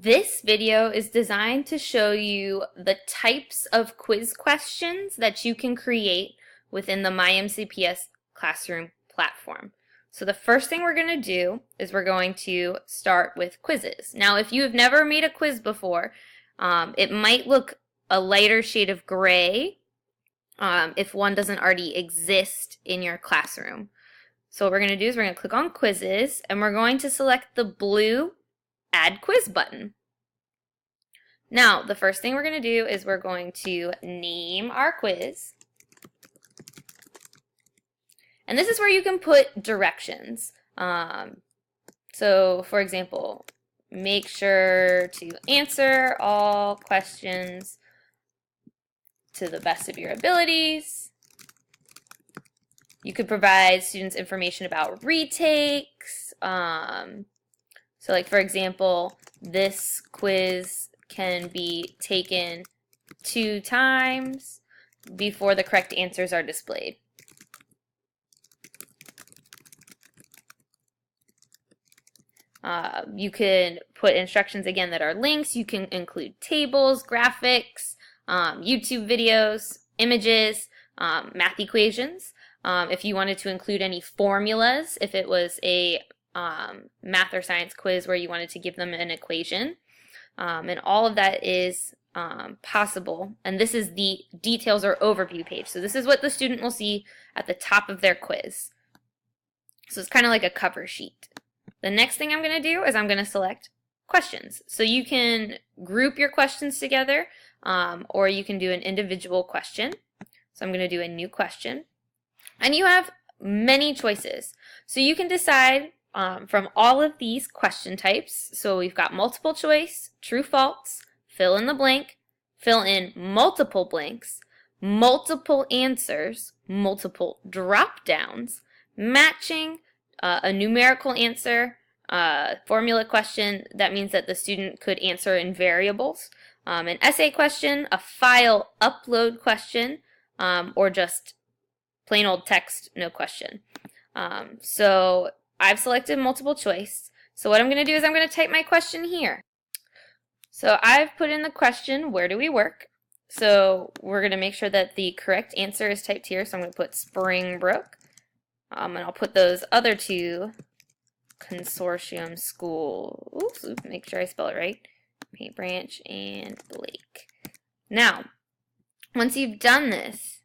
This video is designed to show you the types of quiz questions that you can create within the myMCPS classroom platform. So the first thing we're going to do is we're going to start with quizzes. Now, if you have never made a quiz before, it might look a lighter shade of gray if one doesn't already exist in your classroom. So what we're going to do is we're going to click on quizzes and we're going to select the blue Add Quiz button. Now, the first thing we're going to do is we're going to name our quiz. And this is where you can put directions. So, for example, make sure to answer all questions to the best of your abilities. You could provide students information about retakes. So like, for example, this quiz can be taken 2 times before the correct answers are displayed. You can put instructions again that are links. You can include tables, graphics, YouTube videos, images, math equations. If you wanted to include any formulas, if it was a math or science quiz where you wanted to give them an equation. And all of that is possible. And this is the details or overview page. So this is what the student will see at the top of their quiz. So it's kind of like a cover sheet. The next thing I'm going to do is I'm going to select questions. So you can group your questions together, or you can do an individual question. So I'm going to do a new question. And you have many choices. So you can decide from all of these question types. So we've got multiple choice, true, false, fill in the blank, fill in multiple blanks, multiple answers, multiple drop downs, matching, a numerical answer, formula question. That means that the student could answer in variables, an essay question, a file upload question, or just plain old text, no question. So I've selected multiple choice. So what I'm going to do is I'm going to type my question here. So I've put in the question, where do we work? So we're going to make sure that the correct answer is typed here. So I'm going to put Springbrook. And I'll put those other 2 consortium schools. Oops, make sure I spell it right. Paint Branch and Blake. Now, once you've done this,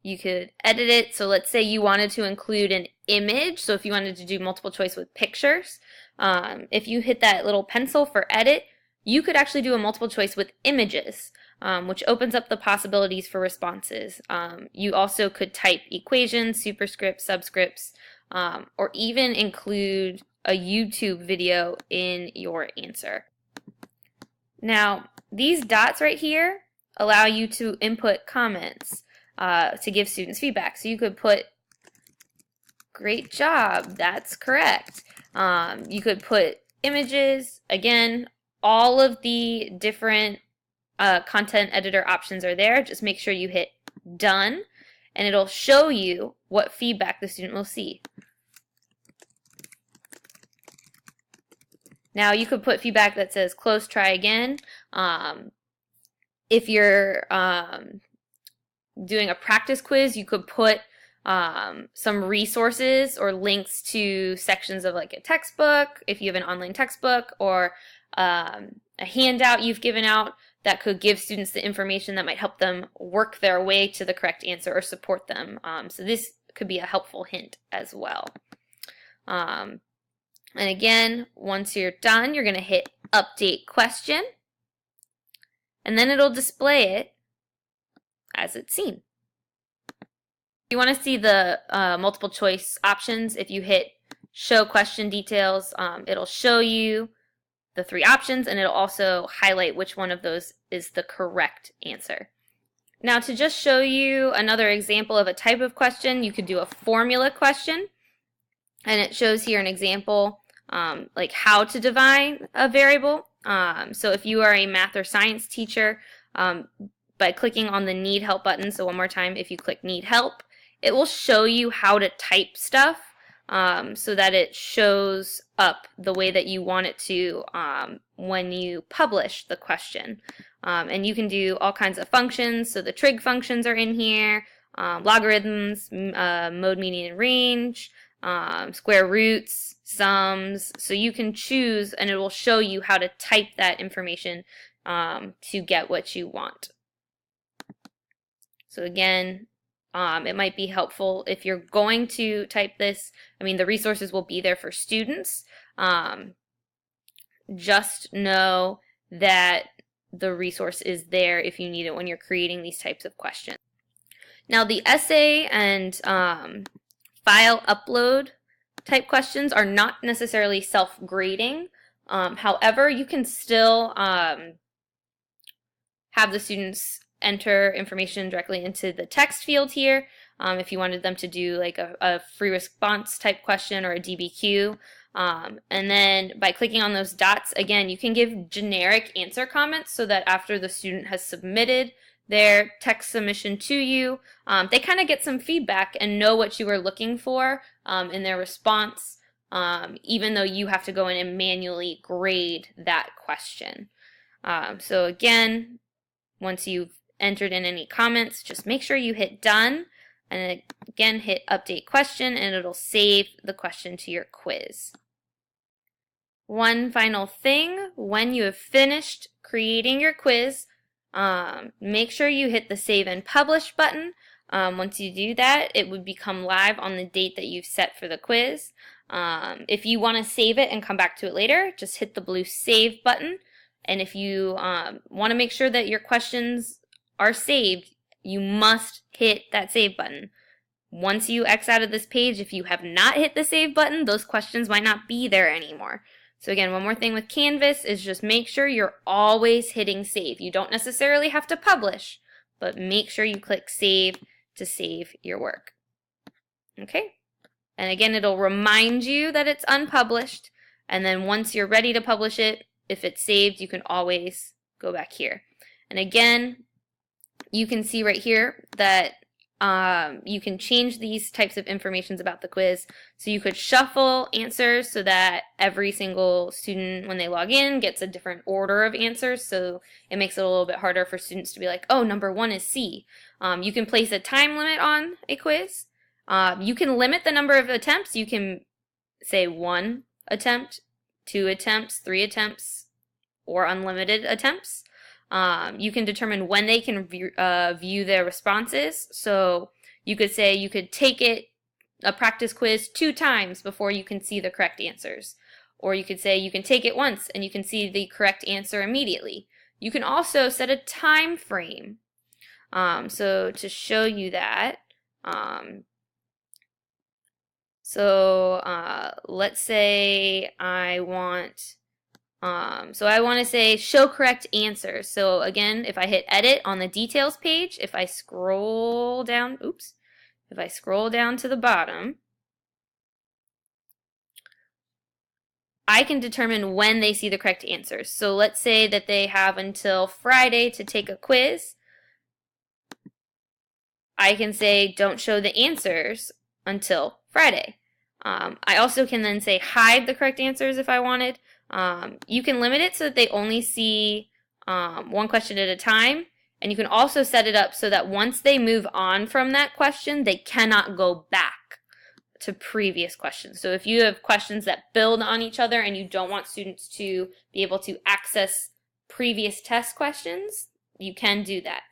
you could edit it. So let's say you wanted to include an image. So if you wanted to do multiple choice with pictures, if you hit that little pencil for edit, you could actually do a multiple choice with images, which opens up the possibilities for responses. You also could type equations, superscripts, subscripts, or even include a YouTube video in your answer. Now, these dots right here allow you to input comments to give students feedback. So you could put, great job, that's correct. You could put images. Again, all of the different content editor options are there. Just make sure you hit done and it'll show you what feedback the student will see. Now you could put feedback that says close, try again. If you're doing a practice quiz, you could put some resources or links to sections of like a textbook, if you have an online textbook, or a handout you've given out that could give students the information that might help them work their way to the correct answer or support them. So this could be a helpful hint as well. And again, once you're done, you're going to hit Update Question, and then it'll display it as it's seen. If you want to see the multiple choice options, if you hit Show Question Details, it'll show you the 3 options, and it'll also highlight which one of those is the correct answer. Now, to just show you another example of a type of question, you could do a formula question, and it shows here an example like how to define a variable. So if you are a math or science teacher, by clicking on the Need Help button, so one more time, if you click Need Help, it will show you how to type stuff so that it shows up the way that you want it to when you publish the question. And you can do all kinds of functions. So the trig functions are in here, logarithms, mode, median, and range, square roots, sums. So you can choose, and it will show you how to type that information to get what you want. So again, it might be helpful if you're going to type this. I mean, the resources will be there for students. Just know that the resource is there if you need it when you're creating these types of questions. Now, the essay and file upload type questions are not necessarily self-grading. However, you can still have the students enter information directly into the text field here if you wanted them to do like a free response type question or a DBQ. And then by clicking on those dots, again, you can give generic answer comments so that after the student has submitted their text submission to you, they kind of get some feedback and know what you were looking for in their response, even though you have to go in and manually grade that question. So again, once you've entered in any comments, just make sure you hit done, and again hit update question, and it'll save the question to your quiz. One final thing, when you have finished creating your quiz, make sure you hit the save and publish button. Once you do that, it would become live on the date that you've set for the quiz. If you want to save it and come back to it later, just hit the blue save button. And if you want to make sure that your questions are saved, you must hit that save button. Once you X out of this page, if you have not hit the save button, those questions might not be there anymore. So again, one more thing with Canvas is just make sure you're always hitting save. You don't necessarily have to publish, but make sure you click save to save your work. Okay? And again, it'll remind you that it's unpublished, and then once you're ready to publish it, if it's saved, you can always go back here. And again, you can see right here that you can change these types of informations about the quiz. So you could shuffle answers so that every single student, when they log in, gets a different order of answers. So it makes it a little bit harder for students to be like, oh, number 1 is C. You can place a time limit on a quiz. You can limit the number of attempts. You can say 1 attempt, 2 attempts, 3 attempts, or unlimited attempts. You can determine when they can view their responses. So you could say you could take a practice quiz 2 times before you can see the correct answers. Or you could say you can take it once and you can see the correct answer immediately. You can also set a time frame. So to show you that, let's say I want to say show correct answers. So again, if I hit edit on the details page, if I scroll down, if I scroll down to the bottom, I can determine when they see the correct answers. So let's say that they have until Friday to take a quiz. I can say don't show the answers until Friday. I also can then say hide the correct answers if I wanted. You can limit it so that they only see one question at a time, and you can also set it up so that once they move on from that question, they cannot go back to previous questions. So if you have questions that build on each other and you don't want students to be able to access previous test questions, you can do that.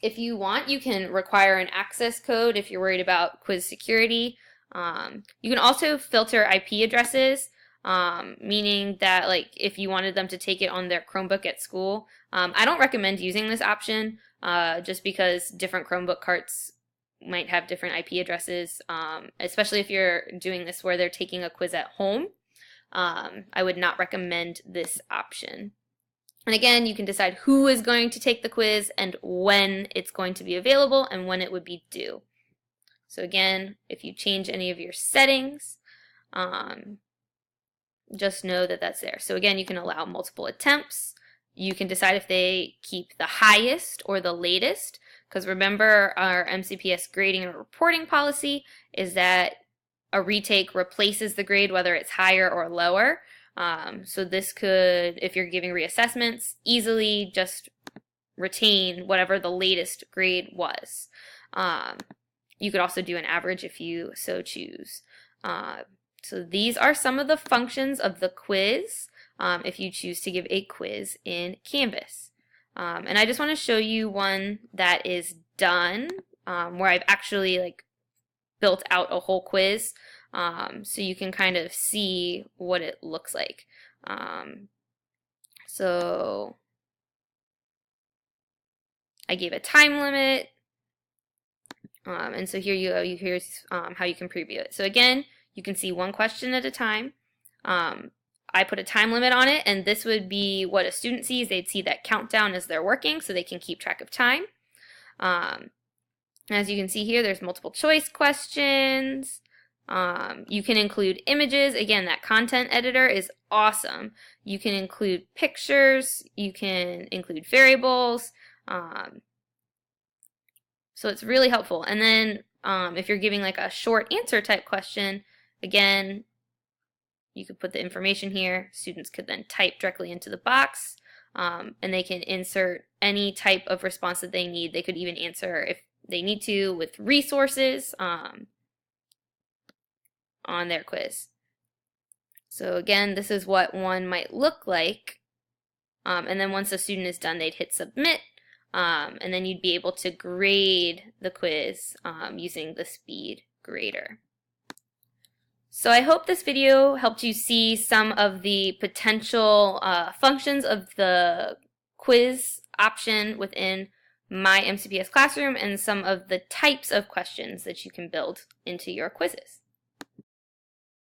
If you want, you can require an access code if you're worried about quiz security. You can also filter IP addresses, meaning that like if you wanted them to take it on their Chromebook at school. I don't recommend using this option just because different Chromebook carts might have different IP addresses, especially if you're doing this where they're taking a quiz at home. I would not recommend this option. And again, you can decide who is going to take the quiz and when it's going to be available and when it would be due. So again, if you change any of your settings, just know that that's there. So again, you can allow multiple attempts. You can decide if they keep the highest or the latest, because remember our MCPS grading and reporting policy is that a retake replaces the grade, whether it's higher or lower. So this could, if you're giving reassessments, easily just retain whatever the latest grade was. You could also do an average if you so choose. So these are some of the functions of the quiz if you choose to give a quiz in Canvas. And I just want to show you one that is done where I've actually built out a whole quiz so you can kind of see what it looks like. So I gave a time limit, and so here you go. Here's how you can preview it. So again, you can see one question at a time. I put a time limit on it, and this would be what a student sees. They'd see that countdown as they're working, so they can keep track of time. As you can see here, there's multiple choice questions. You can include images. Again, that content editor is awesome. You can include pictures. You can include variables. So it's really helpful. And then if you're giving a short answer type question, again, you could put the information here. Students could then type directly into the box, and they can insert any type of response that they need. They could even answer, if they need to, with resources on their quiz. So again, this is what one might look like. And then once the student is done, they'd hit submit, and then you'd be able to grade the quiz using the speed grader. So I hope this video helped you see some of the potential functions of the quiz option within myMCPS Classroom and some of the types of questions that you can build into your quizzes.